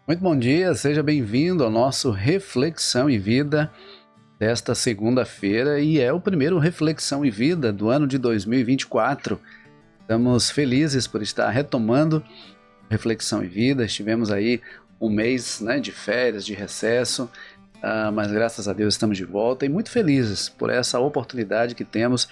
Muito bom dia, seja bem-vindo ao nosso Reflexão e Vida desta segunda-feira e é o primeiro Reflexão e Vida do ano de 2024. Estamos felizes por estar retomando Reflexão e Vida, estivemos aí um mês de férias, de recesso, mas graças a Deus estamos de volta e muito felizes por essa oportunidade que temos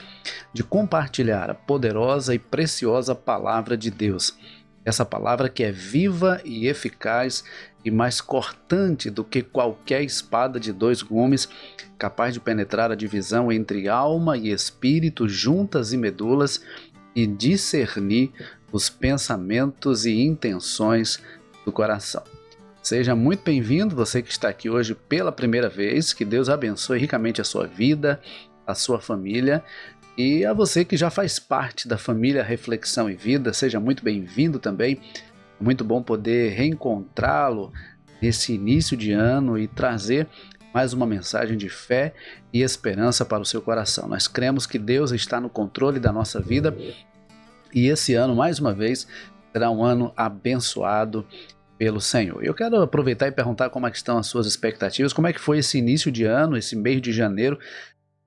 de compartilhar a poderosa e preciosa Palavra de Deus. Essa palavra que é viva e eficaz e mais cortante do que qualquer espada de dois gumes, capaz de penetrar a divisão entre alma e espírito, juntas e medulas, e discernir os pensamentos e intenções do coração. Seja muito bem-vindo, você que está aqui hoje pela primeira vez, que Deus abençoe ricamente a sua vida, a sua família. E a você que já faz parte da família Reflexão e Vida, seja muito bem-vindo também. Muito bom poder reencontrá-lo nesse início de ano e trazer mais uma mensagem de fé e esperança para o seu coração. Nós cremos que Deus está no controle da nossa vida e esse ano, mais uma vez, será um ano abençoado pelo Senhor. Eu quero aproveitar e perguntar como é que estão as suas expectativas, como é que foi esse início de ano, esse mês de janeiro.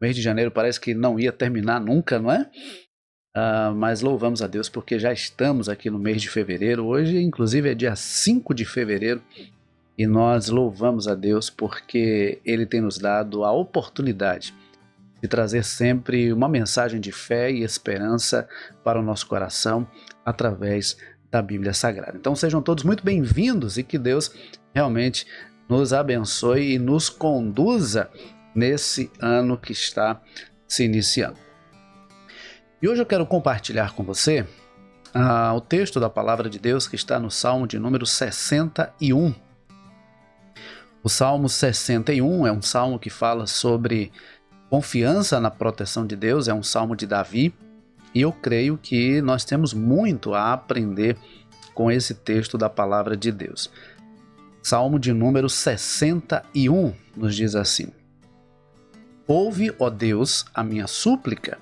O mês de janeiro parece que não ia terminar nunca, não é? Mas louvamos a Deus porque já estamos aqui no mês de fevereiro. Hoje, inclusive, é dia 5 de fevereiro e nós louvamos a Deus porque Ele tem nos dado a oportunidade de trazer sempre uma mensagem de fé e esperança para o nosso coração através da Bíblia Sagrada. Então sejam todos muito bem-vindos e que Deus realmente nos abençoe e nos conduza nesse ano que está se iniciando. E hoje eu quero compartilhar com você o texto da Palavra de Deus que está no Salmo de número 61. O Salmo 61 é um salmo que fala sobre confiança na proteção de Deus, é um salmo de Davi, e eu creio que nós temos muito a aprender com esse texto da Palavra de Deus. Salmo de número 61 nos diz assim: Ouve, ó Deus, a minha súplica,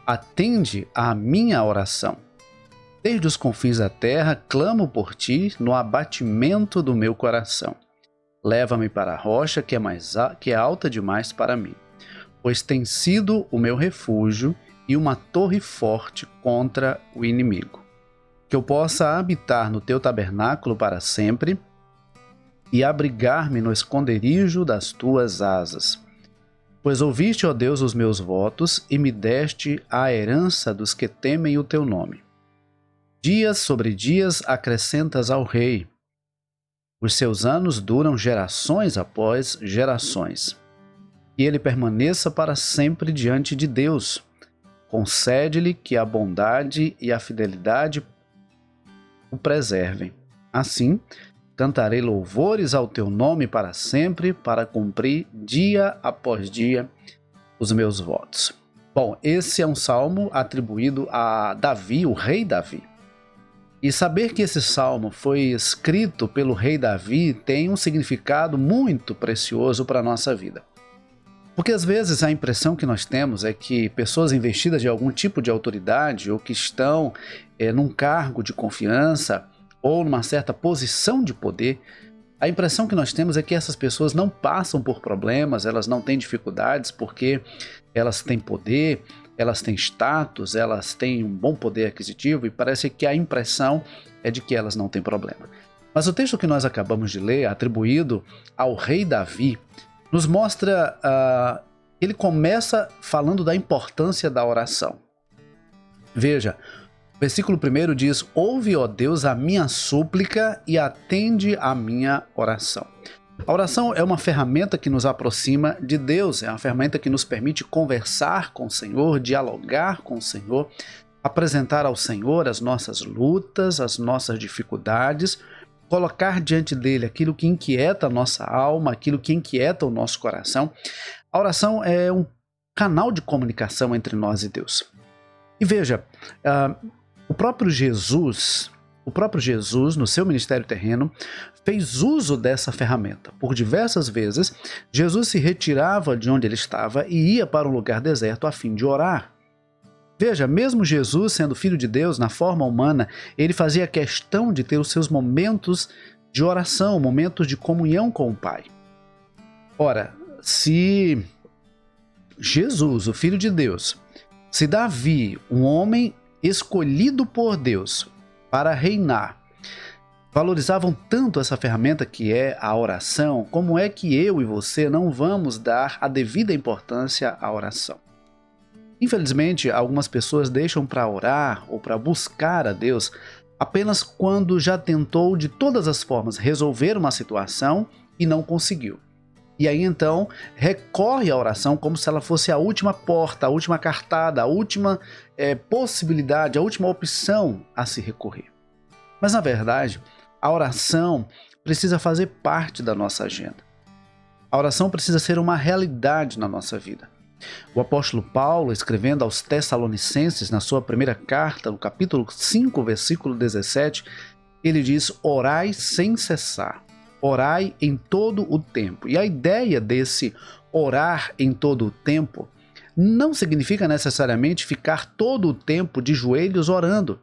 atende à minha oração. Desde os confins da terra, clamo por ti no abatimento do meu coração. Leva-me para a rocha que é alta demais para mim, pois tem sido o meu refúgio e uma torre forte contra o inimigo. Que eu possa habitar no teu tabernáculo para sempre e abrigar-me no esconderijo das tuas asas. Pois ouviste, ó Deus, os meus votos e me deste a herança dos que temem o teu nome. Dias sobre dias acrescentas ao rei. Os seus anos duram gerações após gerações. E ele permaneça para sempre diante de Deus. Concede-lhe que a bondade e a fidelidade o preservem. Assim, cantarei louvores ao teu nome para sempre, para cumprir dia após dia os meus votos. Bom, esse é um salmo atribuído a Davi, o rei Davi. E saber que esse salmo foi escrito pelo rei Davi tem um significado muito precioso para a nossa vida. Porque às vezes a impressão que nós temos é que pessoas investidas de algum tipo de autoridade ou que estão num cargo de confiança ou numa certa posição de poder, a impressão que nós temos é que essas pessoas não passam por problemas, elas não têm dificuldades porque elas têm poder, elas têm status, elas têm um bom poder aquisitivo e parece que a impressão é de que elas não têm problema. Mas o texto que nós acabamos de ler, atribuído ao rei Davi, nos mostra, ele começa falando da importância da oração. Veja, o versículo 1 diz: Ouve, ó Deus, a minha súplica e atende a minha oração. A oração é uma ferramenta que nos aproxima de Deus, é uma ferramenta que nos permite conversar com o Senhor, dialogar com o Senhor, apresentar ao Senhor as nossas lutas, as nossas dificuldades, colocar diante dele aquilo que inquieta a nossa alma, aquilo que inquieta o nosso coração. A oração é um canal de comunicação entre nós e Deus. E veja, o próprio Jesus, no seu ministério terreno, fez uso dessa ferramenta. Por diversas vezes, Jesus se retirava de onde ele estava e ia para um lugar deserto a fim de orar. Veja, mesmo Jesus sendo filho de Deus na forma humana, ele fazia questão de ter os seus momentos de oração, momentos de comunhão com o Pai. Ora, se Jesus, o Filho de Deus, se Davi, um homem escolhido por Deus para reinar, valorizavam tanto essa ferramenta que é a oração, como é que eu e você não vamos dar a devida importância à oração? Infelizmente, algumas pessoas deixam para orar ou para buscar a Deus apenas quando já tentou de todas as formas resolver uma situação e não conseguiu. E aí então recorre à oração como se ela fosse a última porta, a última cartada, a última possibilidade, a última opção a se recorrer. Mas na verdade, a oração precisa fazer parte da nossa agenda. A oração precisa ser uma realidade na nossa vida. O apóstolo Paulo, escrevendo aos Tessalonicenses, na sua primeira carta, no capítulo 5, versículo 17, ele diz: orai sem cessar, orai em todo o tempo. E a ideia desse orar em todo o tempo não significa necessariamente ficar todo o tempo de joelhos orando.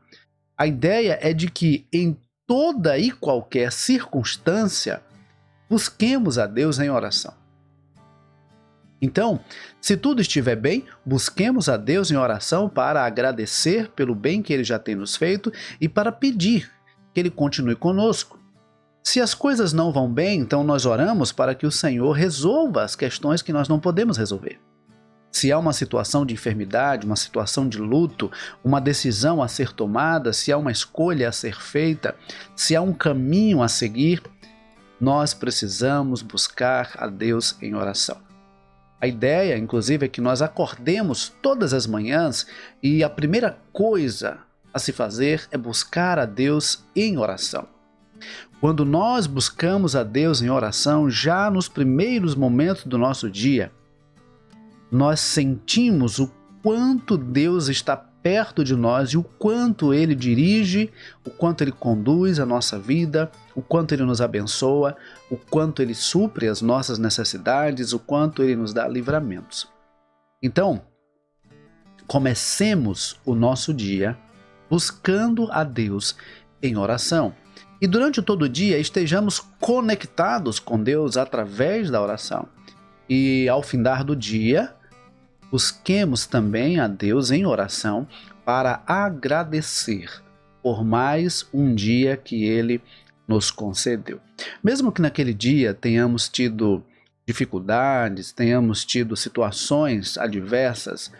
A ideia é de que em toda e qualquer circunstância, busquemos a Deus em oração. Então, se tudo estiver bem, busquemos a Deus em oração para agradecer pelo bem que Ele já tem nos feito e para pedir que Ele continue conosco. Se as coisas não vão bem, então nós oramos para que o Senhor resolva as questões que nós não podemos resolver. Se há uma situação de enfermidade, uma situação de luto, uma decisão a ser tomada, se há uma escolha a ser feita, se há um caminho a seguir, nós precisamos buscar a Deus em oração. A ideia, inclusive, é que nós acordemos todas as manhãs e a primeira coisa a se fazer é buscar a Deus em oração. Quando nós buscamos a Deus em oração, já nos primeiros momentos do nosso dia, nós sentimos o quanto Deus está perto de nós e o quanto Ele dirige, o quanto Ele conduz a nossa vida, o quanto Ele nos abençoa, o quanto Ele supre as nossas necessidades, o quanto Ele nos dá livramentos. Então, comecemos o nosso dia buscando a Deus em oração. E durante todo o dia estejamos conectados com Deus através da oração. E ao findar do dia, busquemos também a Deus em oração para agradecer por mais um dia que Ele nos concedeu. Mesmo que naquele dia tenhamos tido dificuldades, tenhamos tido situações adversas,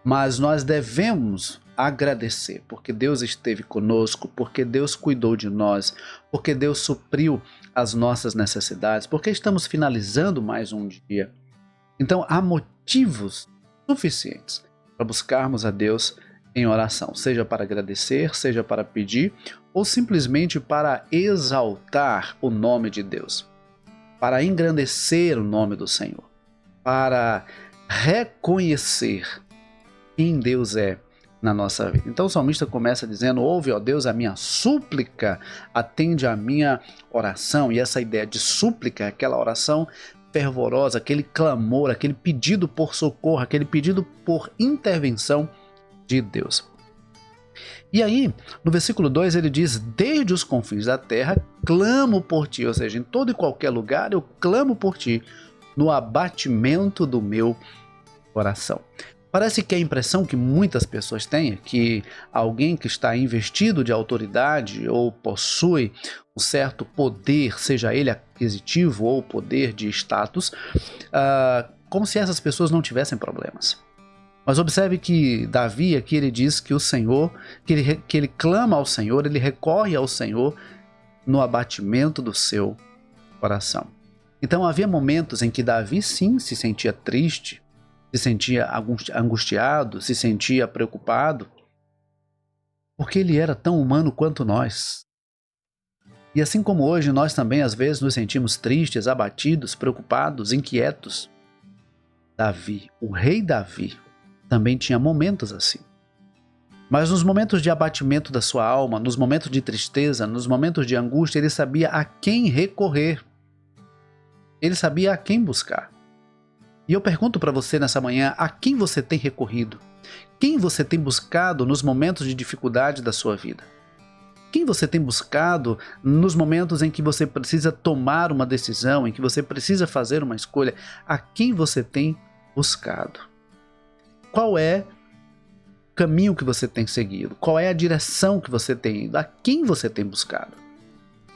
mas nós devemos agradecer, porque Deus esteve conosco, porque Deus cuidou de nós, porque Deus supriu as nossas necessidades, porque estamos finalizando mais um dia. Então há motivos suficientes para buscarmos a Deus em oração, seja para agradecer, seja para pedir, ou simplesmente para exaltar o nome de Deus, para engrandecer o nome do Senhor, para reconhecer quem Deus é na nossa vida. Então o salmista começa dizendo: ouve, ó Deus, a minha súplica, atende a minha oração. E essa ideia de súplica é aquela oração fervorosa, aquele clamor, aquele pedido por socorro, aquele pedido por intervenção de Deus. E aí, no versículo 2 ele diz: desde os confins da terra clamo por ti, ou seja, em todo e qualquer lugar eu clamo por ti, no abatimento do meu coração. Parece que a impressão que muitas pessoas têm é que alguém que está investido de autoridade ou possui um certo poder, seja ele aquisitivo ou poder de status, como se essas pessoas não tivessem problemas. Mas observe que Davi aqui ele diz que o Senhor, que ele clama ao Senhor, ele recorre ao Senhor no abatimento do seu coração. Então havia momentos em que Davi sim se sentia triste, se sentia angustiado, se sentia preocupado, porque ele era tão humano quanto nós. E assim como hoje nós também às vezes nos sentimos tristes, abatidos, preocupados, inquietos, Davi, o rei Davi, também tinha momentos assim. Mas nos momentos de abatimento da sua alma, nos momentos de tristeza, nos momentos de angústia, ele sabia a quem recorrer. Ele sabia a quem buscar. E eu pergunto para você nessa manhã, a quem você tem recorrido? Quem você tem buscado nos momentos de dificuldade da sua vida? quem você tem buscado nos momentos em que você precisa tomar uma decisão, em que você precisa fazer uma escolha? A quem você tem buscado? Qual é o caminho que você tem seguido? Qual é a direção que você tem ido? A quem você tem buscado?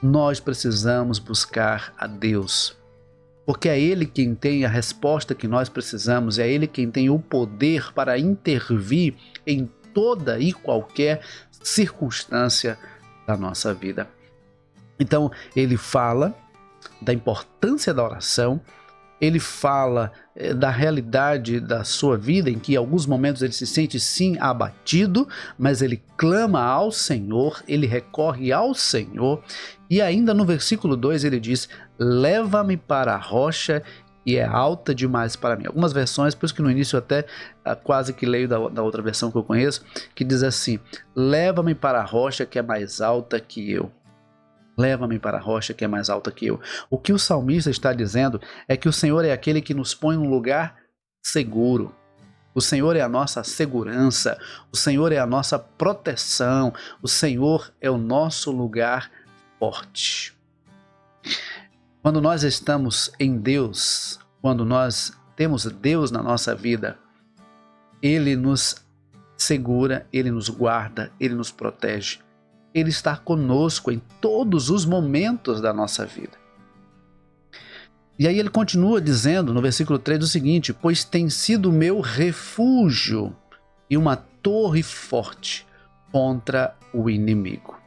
Nós precisamos buscar a Deus, porque é Ele quem tem a resposta que nós precisamos, é Ele quem tem o poder para intervir em toda e qualquer circunstância da nossa vida. Então, ele fala da importância da oração, ele fala da realidade da sua vida, em que em alguns momentos ele se sente sim abatido, mas ele clama ao Senhor, ele recorre ao Senhor, e ainda no versículo 2 ele diz: leva-me para a rocha e é alta demais para mim. Algumas versões, por isso que no início eu até quase que leio da outra versão que eu conheço, que diz assim: leva-me para a rocha que é mais alta que eu. Leva-me para a rocha que é mais alta que eu. O que o salmista está dizendo é que o Senhor é aquele que nos põe num lugar seguro. O Senhor é a nossa segurança, o Senhor é a nossa proteção, o Senhor é o nosso lugar forte. Quando nós estamos em Deus, quando nós temos Deus na nossa vida, Ele nos segura, Ele nos guarda, Ele nos protege. Ele está conosco em todos os momentos da nossa vida. E aí ele continua dizendo no versículo 3 o seguinte: pois tem sido meu refúgio e uma torre forte contra o inimigo.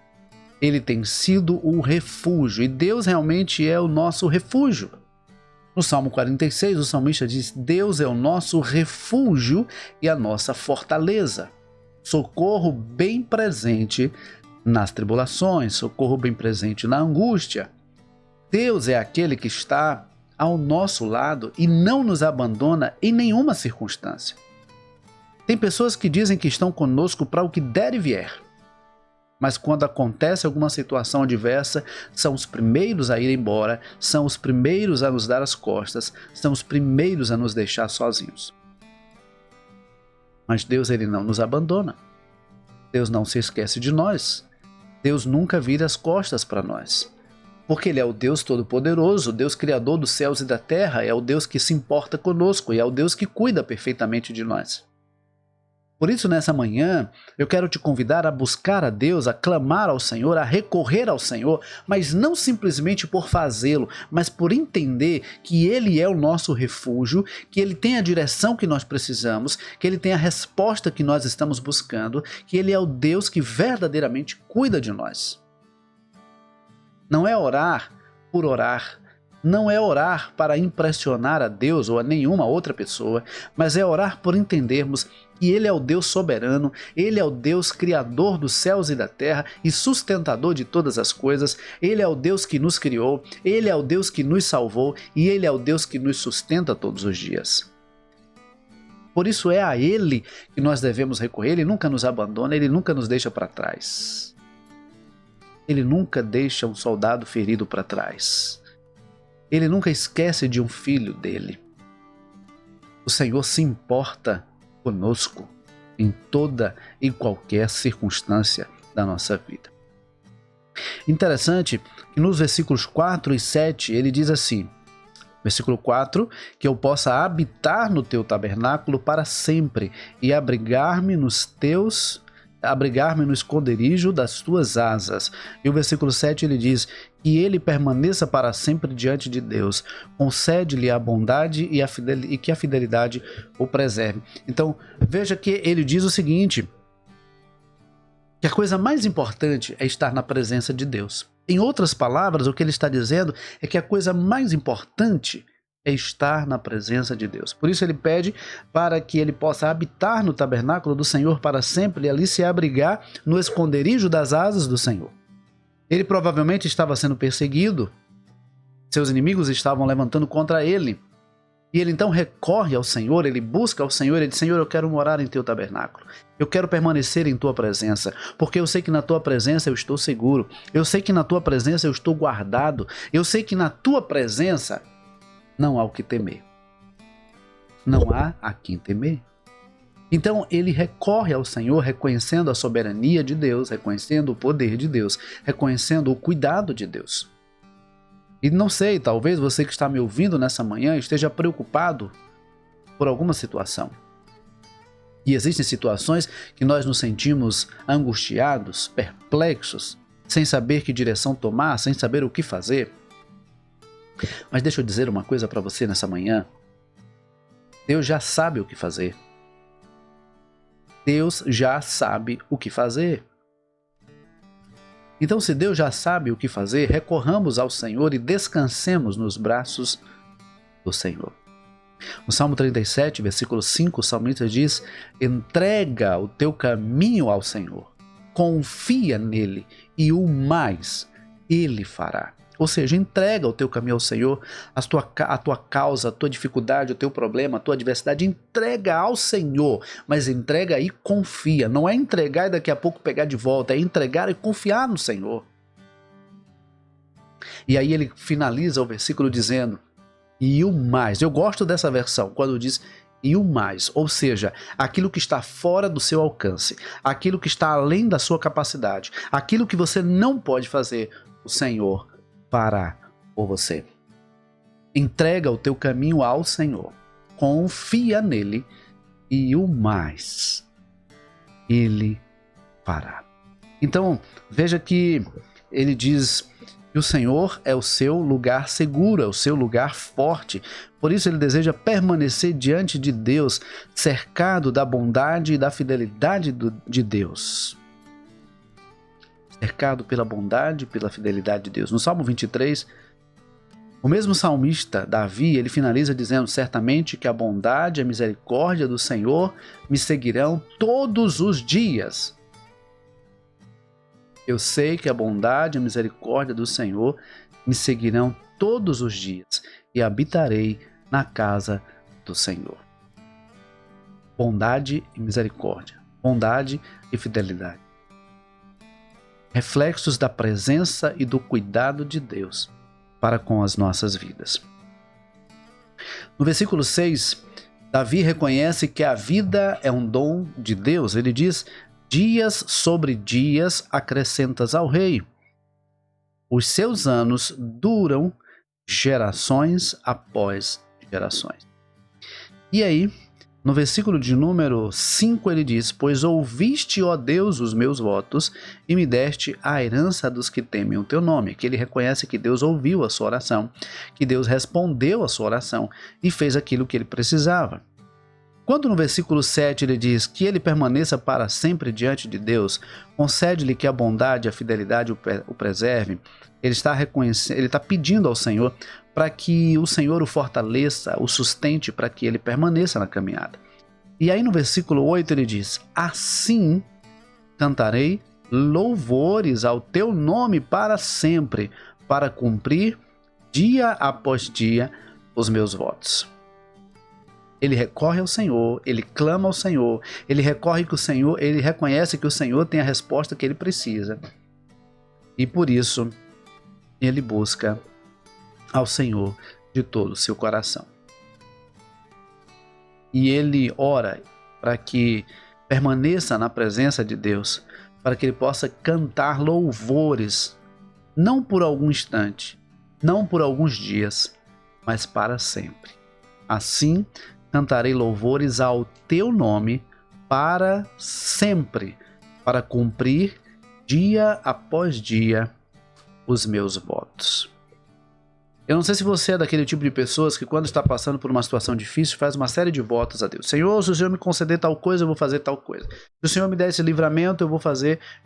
Ele tem sido o refúgio, e Deus realmente é o nosso refúgio. No Salmo 46, o salmista diz: Deus é o nosso refúgio e a nossa fortaleza, socorro bem presente nas tribulações, socorro bem presente na angústia. Deus é aquele que está ao nosso lado e não nos abandona em nenhuma circunstância. Tem pessoas que dizem que estão conosco para o que der e vier, mas quando acontece alguma situação adversa, são os primeiros a ir embora, são os primeiros a nos dar as costas, são os primeiros a nos deixar sozinhos. Mas Deus, Ele não nos abandona. Deus não se esquece de nós. Deus nunca vira as costas para nós. Porque Ele é o Deus Todo-Poderoso, o Deus Criador dos céus e da terra, é o Deus que se importa conosco e é o Deus que cuida perfeitamente de nós. Por isso, nessa manhã, eu quero te convidar a buscar a Deus, a clamar ao Senhor, a recorrer ao Senhor, mas não simplesmente por fazê-lo, mas por entender que Ele é o nosso refúgio, que Ele tem a direção que nós precisamos, que Ele tem a resposta que nós estamos buscando, que Ele é o Deus que verdadeiramente cuida de nós. Não é orar por orar, não é orar para impressionar a Deus ou a nenhuma outra pessoa, mas é orar por entendermos que Ele é o Deus soberano, Ele é o Deus criador dos céus e da terra e sustentador de todas as coisas, Ele é o Deus que nos criou, Ele é o Deus que nos salvou e Ele é o Deus que nos sustenta todos os dias. Por isso é a Ele que nós devemos recorrer. Ele nunca nos abandona, Ele nunca nos deixa para trás. Ele nunca deixa um soldado ferido para trás. Ele nunca esquece de um filho dele. O Senhor se importa conosco em toda e qualquer circunstância da nossa vida. Interessante que nos versículos 4 e 7 ele diz assim, versículo 4, que eu possa habitar no teu tabernáculo para sempre e abrigar-me no esconderijo das tuas asas. E o versículo 7 ele diz que ele permaneça para sempre diante de Deus, concede-lhe a bondade e que a fidelidade o preserve. Então veja que ele diz o seguinte, que a coisa mais importante é estar na presença de Deus. Em outras palavras, o que ele está dizendo é que a coisa mais importante é estar na presença de Deus. Por isso ele pede para que ele possa habitar no tabernáculo do Senhor para sempre e ali se abrigar no esconderijo das asas do Senhor. Ele provavelmente estava sendo perseguido, seus inimigos estavam levantando contra ele, e ele então recorre ao Senhor, ele busca ao Senhor, ele diz: Senhor, eu quero morar em teu tabernáculo, eu quero permanecer em tua presença, porque eu sei que na tua presença eu estou seguro, eu sei que na tua presença eu estou guardado, eu sei que na tua presença não há o que temer. Não há a quem temer. Então ele recorre ao Senhor, reconhecendo a soberania de Deus, reconhecendo o poder de Deus, reconhecendo o cuidado de Deus. E não sei, talvez você que está me ouvindo nessa manhã esteja preocupado por alguma situação. E existem situações que nós nos sentimos angustiados, perplexos, sem saber que direção tomar, sem saber o que fazer. Mas deixa eu dizer uma coisa para você nessa manhã. Deus já sabe o que fazer. Deus já sabe o que fazer. Então, se Deus já sabe o que fazer, recorramos ao Senhor e descansemos nos braços do Senhor. No Salmo 37, versículo 5, o salmista diz: entrega o teu caminho ao Senhor, confia nele e o mais ele fará. Ou seja, entrega o teu caminho ao Senhor, a tua causa, a tua dificuldade, o teu problema, a tua adversidade, entrega ao Senhor, mas entrega e confia. Não é entregar e daqui a pouco pegar de volta, é entregar e confiar no Senhor. E aí ele finaliza o versículo dizendo: e o mais. Eu gosto dessa versão, quando diz e o mais, ou seja, aquilo que está fora do seu alcance, aquilo que está além da sua capacidade, aquilo que você não pode fazer, o Senhor fará por você. Entrega o teu caminho ao Senhor, confia nele e o mais ele fará. Então, veja que ele diz que o Senhor é o seu lugar seguro, é o seu lugar forte. Por isso ele deseja permanecer diante de Deus, cercado da bondade e da fidelidade de Deus. Cercado pela bondade e pela fidelidade de Deus. No Salmo 23, o mesmo salmista, Davi, ele finaliza dizendo: certamente que a bondade e a misericórdia do Senhor me seguirão todos os dias. Eu sei que a bondade e a misericórdia do Senhor me seguirão todos os dias e habitarei na casa do Senhor. Bondade e misericórdia, bondade e fidelidade. Reflexos da presença e do cuidado de Deus para com as nossas vidas. No versículo 6, Davi reconhece que a vida é um dom de Deus. Ele diz: dias sobre dias acrescentas ao rei. Os seus anos duram gerações após gerações. E aí, no versículo de número 5 ele diz: pois ouviste, ó Deus, os meus votos e me deste a herança dos que temem o teu nome. Que ele reconhece que Deus ouviu a sua oração, que Deus respondeu a sua oração e fez aquilo que ele precisava. Quando no versículo 7 ele diz que ele permaneça para sempre diante de Deus, concede-lhe que a bondade e a fidelidade o preserve, ele está pedindo ao Senhor para que o Senhor o fortaleça, o sustente, para que ele permaneça na caminhada. E aí no versículo 8 ele diz: assim cantarei louvores ao teu nome para sempre, para cumprir dia após dia os meus votos. Ele recorre ao Senhor, ele clama ao Senhor, ele reconhece que o Senhor tem a resposta que ele precisa. E por isso, ele busca ao Senhor de todo o seu coração. E ele ora para que permaneça na presença de Deus, para que ele possa cantar louvores, não por algum instante, não por alguns dias, mas para sempre. Assim, cantarei louvores ao teu nome para sempre, para cumprir dia após dia os meus votos. Eu não sei se você é daquele tipo de pessoas que quando está passando por uma situação difícil faz uma série de votos a Deus. Senhor, se o Senhor me conceder tal coisa, eu vou fazer tal coisa. Se o Senhor me der esse livramento, eu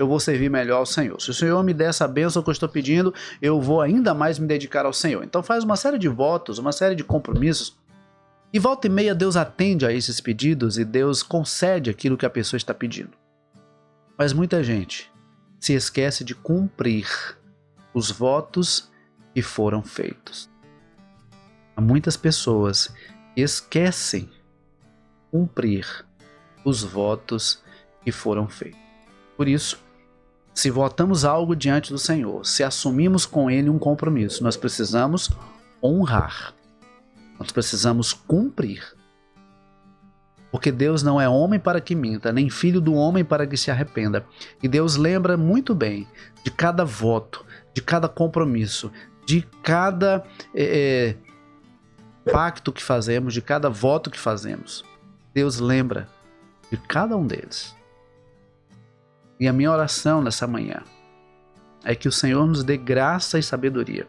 vou servir melhor ao Senhor. Se o Senhor me der essa bênção que eu estou pedindo, eu vou ainda mais me dedicar ao Senhor. Então faz uma série de votos, uma série de compromissos. E volta e meia Deus atende a esses pedidos e Deus concede aquilo que a pessoa está pedindo. Mas muita gente se esquece de cumprir os votos que foram feitos. Há muitas pessoas que esquecem de cumprir os votos que foram feitos. Por isso, se votamos algo diante do Senhor, se assumimos com Ele um compromisso, nós precisamos honrar. Nós precisamos cumprir. Porque Deus não é homem para que minta, nem filho do homem para que se arrependa. E Deus lembra muito bem de cada voto, de cada compromisso, de cada pacto que fazemos, de cada voto que fazemos. Deus lembra de cada um deles. E a minha oração nessa manhã é que o Senhor nos dê graça e sabedoria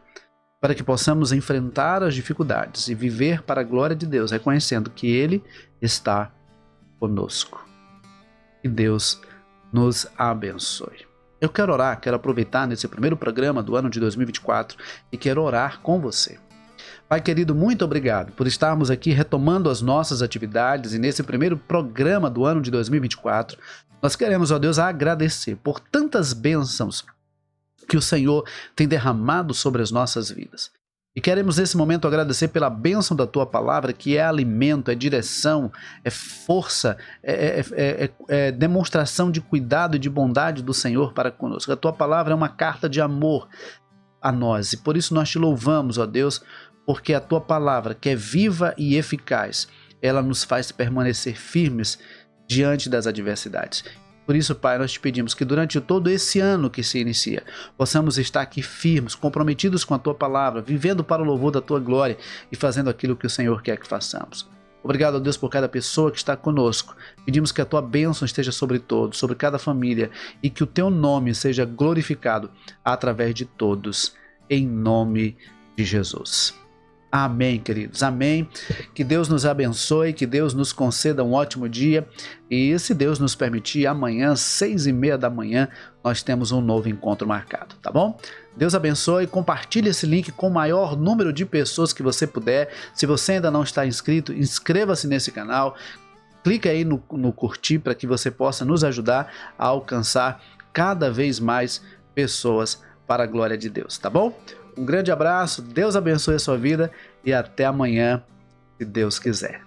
para que possamos enfrentar as dificuldades e viver para a glória de Deus, reconhecendo que Ele está conosco. Que Deus nos abençoe. Eu quero orar, quero aproveitar nesse primeiro programa do ano de 2024 e quero orar com você. Pai querido, muito obrigado por estarmos aqui retomando as nossas atividades e nesse primeiro programa do ano de 2024, nós queremos, ó Deus, agradecer por tantas bênçãos que o Senhor tem derramado sobre as nossas vidas. E queremos nesse momento agradecer pela bênção da Tua Palavra, que é alimento, é direção, é força, é demonstração de cuidado e de bondade do Senhor para conosco. A Tua Palavra é uma carta de amor a nós e por isso nós Te louvamos, ó Deus, porque a Tua Palavra, que é viva e eficaz, ela nos faz permanecer firmes diante das adversidades. Por isso, Pai, nós te pedimos que durante todo esse ano que se inicia, possamos estar aqui firmes, comprometidos com a Tua Palavra, vivendo para o louvor da Tua glória e fazendo aquilo que o Senhor quer que façamos. Obrigado, ó Deus, por cada pessoa que está conosco. Pedimos que a Tua bênção esteja sobre todos, sobre cada família, e que o Teu nome seja glorificado através de todos, em nome de Jesus. Amém, queridos, amém. Que Deus nos abençoe, que Deus nos conceda um ótimo dia e se Deus nos permitir, amanhã, 6h30 da manhã, nós temos um novo encontro marcado, tá bom? Deus abençoe, compartilhe esse link com o maior número de pessoas que você puder. Se você ainda não está inscrito, inscreva-se nesse canal, clique aí no curtir para que você possa nos ajudar a alcançar cada vez mais pessoas para a glória de Deus, tá bom? Um grande abraço, Deus abençoe a sua vida e até amanhã, se Deus quiser.